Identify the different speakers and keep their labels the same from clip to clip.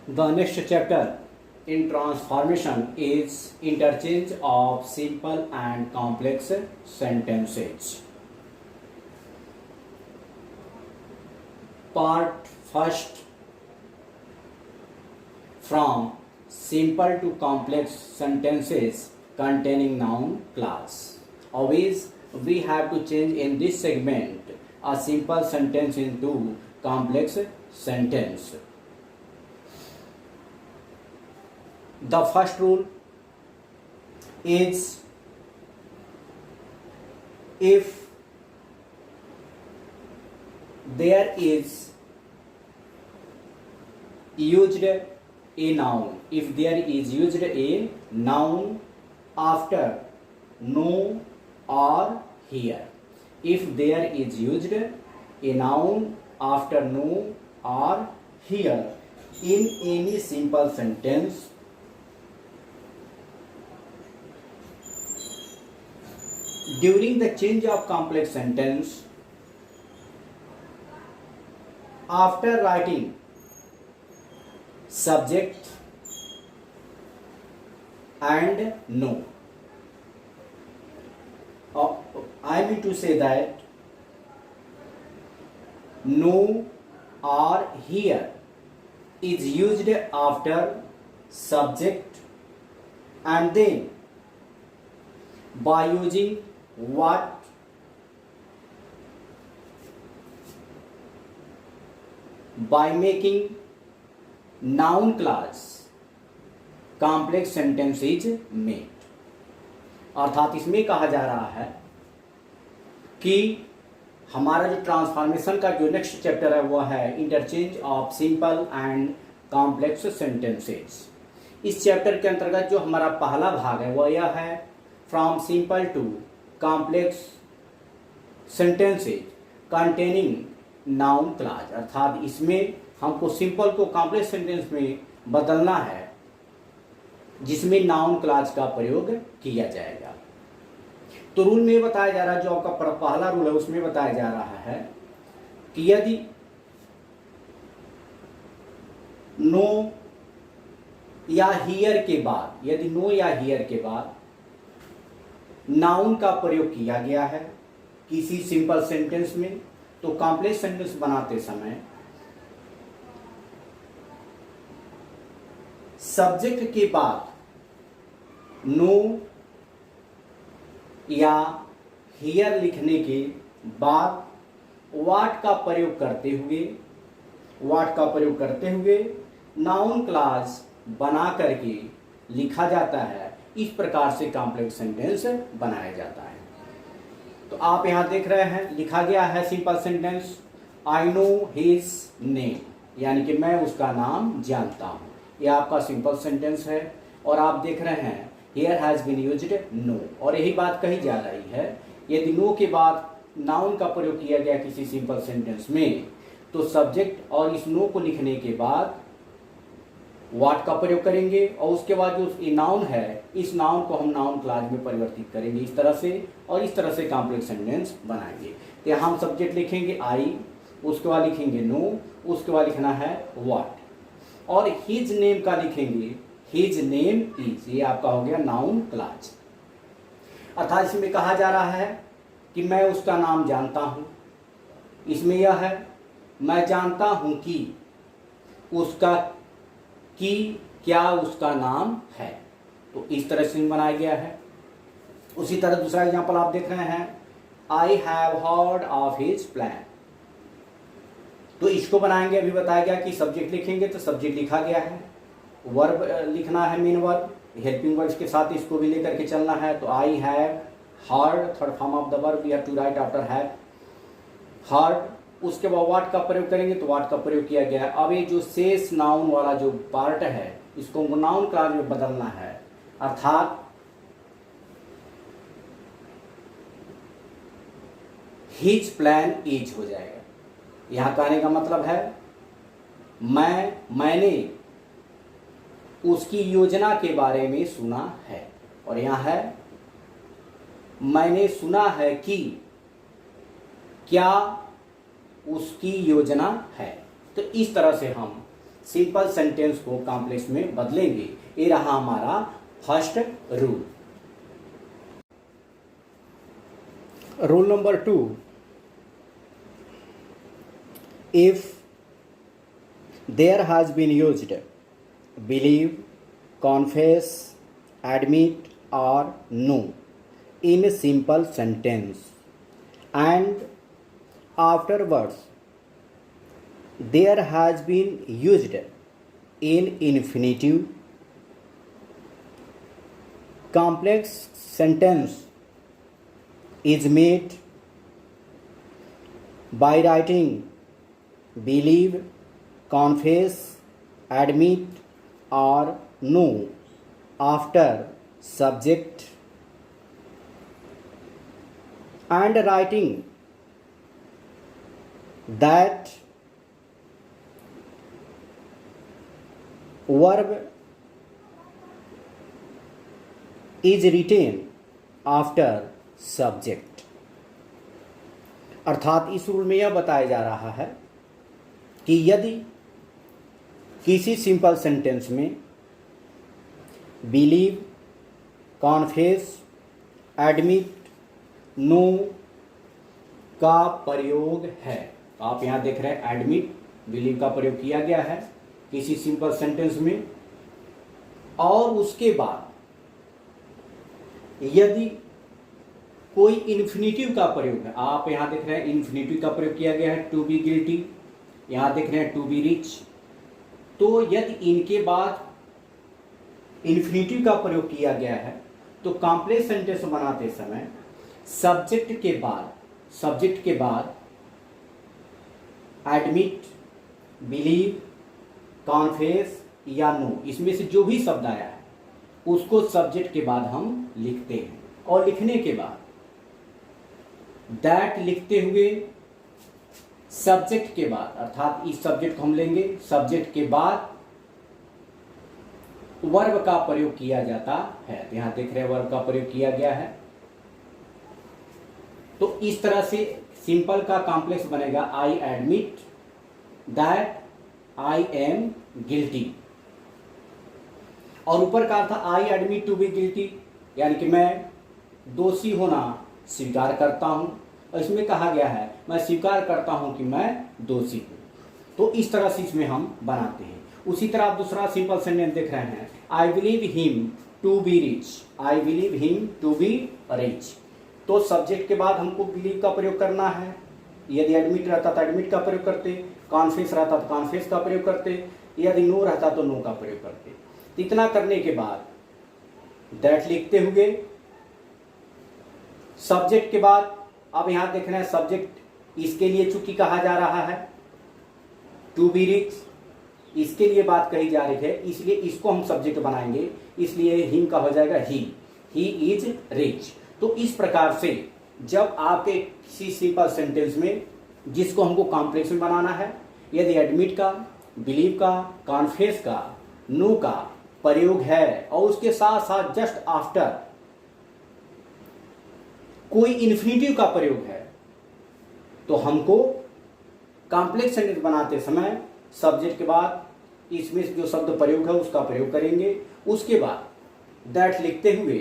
Speaker 1: The next chapter in transformation is interchange of simple and complex sentences. Part first, from simple to complex sentences containing noun clause. Always we have to change in this segment a simple sentence into complex sentence. The first rule is if there is used a noun, if there is used a noun after no or here, if there is used a noun after no or here in any simple sentence, during the change of complex sentence, after writing subject and no, I mean to say that no or here is used after subject, and then by using what, by making noun clause, complex sentence is made. अर्थात इसमें कहा जा रहा है कि हमारा जो transformation का जो नेक्स्ट चैप्टर है वो है interchange of simple and complex sentences. इस चैप्टर के अंतर्गत जो हमारा पहला भाग है वह यह है from simple to complex sentences containing noun clause. अर्थात इसमें हमको सिंपल को कॉम्प्लेक्स सेंटेंस में बदलना है जिसमें नाउन क्लाज का प्रयोग किया जाएगा। तो रूल में बताया जा रहा है, जो आपका पहला रूल है उसमें बताया जा रहा है कि यदि नो या हियर के बाद, यदि नो या हियर के बाद नाउन का प्रयोग किया गया है किसी सिंपल सेंटेंस में, तो कॉम्प्लेक्स सेंटेंस बनाते समय सब्जेक्ट के बाद नो या हियर लिखने के बाद व्हाट का प्रयोग करते हुए नाउन क्लास बना करके लिखा जाता है। इस प्रकार से कॉम्प्लेक्स सेंटेंस बनाया जाता है। तो आप यहां देख रहे हैं लिखा गया है simple sentence, I know his name, यानी कि मैं उसका नाम जानता हूं। यह आपका सिंपल सेंटेंस है। और आप देख रहे हैं hear has been used no, और यही बात कही जा रही है यदि नो के बाद नाउन का प्रयोग किया गया किसी सिंपल सेंटेंस में, तो सब्जेक्ट और इस नो को लिखने के बाद व्हाट का प्रयोग करेंगे और उसके बाद जो नाउन है इस नाउन को हम नाउन क्लाज में परिवर्तित करेंगे इस तरह से, और इस तरह से कॉम्प्लेक्स सेंटेंस बनाएंगे। तो हम सब्जेक्ट लिखेंगे आई, उसके बाद लिखेंगे नो, उसके बाद लिखना है व्हाट, और हिज नेम का लिखेंगे हिज नेम इज। ये आपका हो गया नाउन क्लाज। अर्थात इसमें कहा जा रहा है कि मैं उसका नाम जानता हूं। इसमें यह है मैं जानता हूं कि उसका, कि क्या उसका नाम है। तो इस तरह से बनाया गया है। उसी तरह दूसरा एग्जांपल आप देख रहे हैं, आई have heard of his plan. तो इसको बनाएंगे, अभी बताया गया कि सब्जेक्ट लिखेंगे तो सब्जेक्ट लिखा गया है, वर्ब लिखना है, मेन वर्ब, हेल्पिंग वर्ब्स के साथ इसको भी लेकर के चलना है। तो I have heard, third form of the verb we have to write after have heard. उसके बाद व्हाट का प्रयोग करेंगे तो व्हाट का प्रयोग किया गया है। अब ये जो शेष नाउन वाला जो पार्ट है इसको नाउन क्लास में बदलना है। अर्थात हिज प्लान इज हो जाएगा। यहां कहने का मतलब है मैंने उसकी योजना के बारे में सुना है, और यहां है मैंने सुना है कि क्या उसकी योजना है। तो इस तरह से हम सिंपल सेंटेंस को कॉम्प्लेक्स में बदलेंगे। ये रहा हमारा first rule. Rule number 2, if there has been used believe, confess, admit or know in a simple sentence and afterwards there has been used in infinitive, complex sentence is made by writing believe, confess, admit or know after subject and writing that verb is written after subject। अर्थात इस rule में यह बताया जा रहा है कि यदि किसी सिंपल सेंटेंस में बिलीव, कॉन्फेस, एडमिट, नो का प्रयोग है, तो आप यहाँ देख रहे हैं एडमिट, बिलीव का प्रयोग किया गया है किसी सिंपल सेंटेंस में, और उसके बाद यदि कोई इन्फिनिटिव का प्रयोग है, आप यहाँ देख रहे हैं इन्फिनिटिव का प्रयोग किया गया है, टू बी गिल्टी, यहाँ देख रहे हैं टू बी रिच, तो यदि इनके बाद इन्फिनिटिव का प्रयोग किया गया है तो कॉम्प्लेक्स सेंटेंस बनाते समय सब्जेक्ट के बाद एडमिट, बिलीव, कॉन्फेस या नो, इसमें से जो भी शब्द आया है उसको सब्जेक्ट के बाद हम लिखते हैं, और लिखने के बाद दैट लिखते हुए सब्जेक्ट के बाद, अर्थात इस सब्जेक्ट को हम लेंगे, सब्जेक्ट के बाद वर्ब का प्रयोग किया जाता है, तो यहां देख रहे हैं वर्ब का प्रयोग किया गया है। तो इस तरह से सिंपल का कॉम्प्लेक्स बनेगा I admit that I am guilty, और ऊपर का था I admit to be guilty, यानी कि मैं दोषी होना स्वीकार करता हूं, और इसमें कहा गया है मैं स्वीकार करता हूं कि मैं दोषी हूं। तो इस तरह से इसमें हम बनाते हैं। उसी तरह आप दूसरा सिंपल सेंटेंस देख रहे हैं, I believe him to be rich, I believe him to be rich, तो सब्जेक्ट के बाद हमको बिलीव का प्रयोग करना है, यदि एडमिट रहता तो एडमिट का प्रयोग करते, कॉन्फेस रहता तो कॉन्फेस का प्रयोग करते, यदि नो रहता तो नो का प्रयोग करते। इतना करने के बाद दैट लिखते हुए सब्जेक्ट के बाद, अब यहां देख रहे हैं सब्जेक्ट इसके लिए चूंकि कहा जा रहा है टू बी रिच, इसके लिए बात कही जा रही है, इसलिए इसको हम सब्जेक्ट बनाएंगे, इसलिए हिम का हो जाएगा ही इज रिच। तो इस प्रकार से जब आपके किसी सिंपल सेंटेंस में जिसको हमको कॉम्प्लेक्स में बनाना है, यदि एडमिट का, बिलीव का, कॉन्फेस का, नो का प्रयोग है और उसके साथ साथ जस्ट आफ्टर कोई इन्फिनिटिव का प्रयोग है, तो हमको कॉम्प्लेक्स सेंटेंस बनाते समय सब्जेक्ट के बाद इसमें जो शब्द प्रयोग है उसका प्रयोग करेंगे, उसके बाद दैट लिखते हुए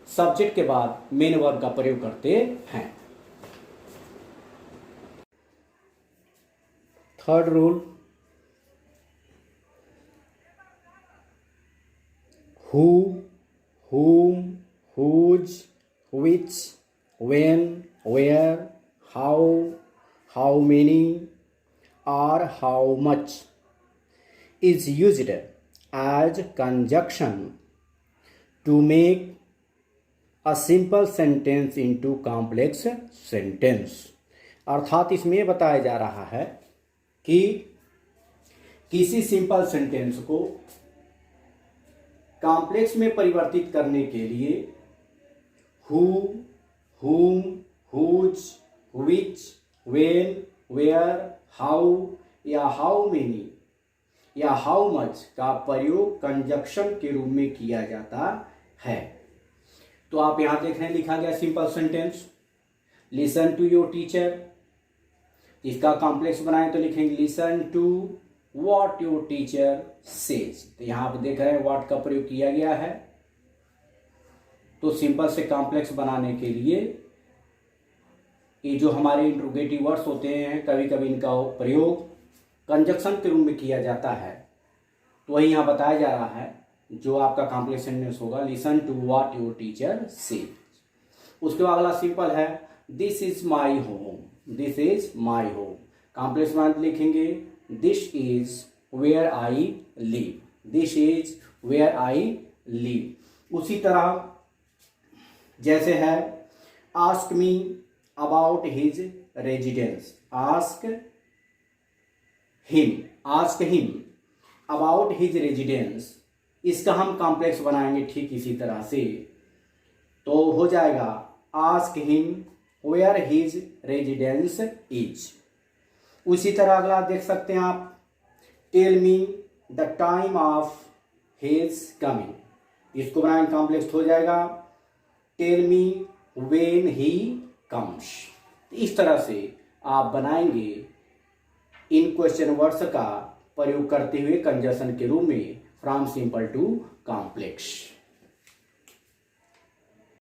Speaker 1: सब्जेक्ट के बाद मेन वर्ब का प्रयोग करते हैं। Third rule, who, whom, whose, which, when, where, how many or how much is used as conjunction to make a simple sentence into complex sentence। अर्थात इसमें बताया जा रहा है कि किसी सिंपल सेंटेंस को कॉम्प्लेक्स में परिवर्तित करने के लिए who, whom, whose, which, when, where, how या हाउ मेनी या हाउ मच का प्रयोग कंजक्शन के रूप में किया जाता है। तो आप यहां देख रहे हैं लिखा गया simple sentence, listen to your teacher, इसका कॉम्प्लेक्स बनाए तो लिखेंगे listen to what your teacher says. तो यहाँ पे देख रहे हैं व्हाट का प्रयोग किया गया है। तो सिंपल से कॉम्प्लेक्स बनाने के लिए ये जो हमारे इंट्रोगेटिव वर्ड्स होते हैं कभी कभी इनका प्रयोग कंजक्शन के रूप में किया जाता है। तो वही यहाँ बताया जा रहा है जो आपका कॉम्प्लेक्स सेंटेंस होगा, listen to what your teacher says. उसके बाद अगला सिंपल है, this is my home. This is my home. Complex में लिखेंगे this is where I live. This is where I live. उसी तरह जैसे है, ask me about his residence. Ask him about his residence. इसका हम कॉम्प्लेक्स बनाएंगे ठीक इसी तरह से। तो हो जाएगा ask him where his residence is. उसी तरह अगला देख सकते हैं आप, tell me the time of his coming. इसको बनाएंगे कॉम्प्लेक्स हो जाएगा tell me when he comes. इस तरह से आप बनाएंगे इन क्वेश्चन वर्ड्स का प्रयोग करते हुए कंजक्शन के रूप में फ्रॉम सिंपल टू कॉम्प्लेक्स।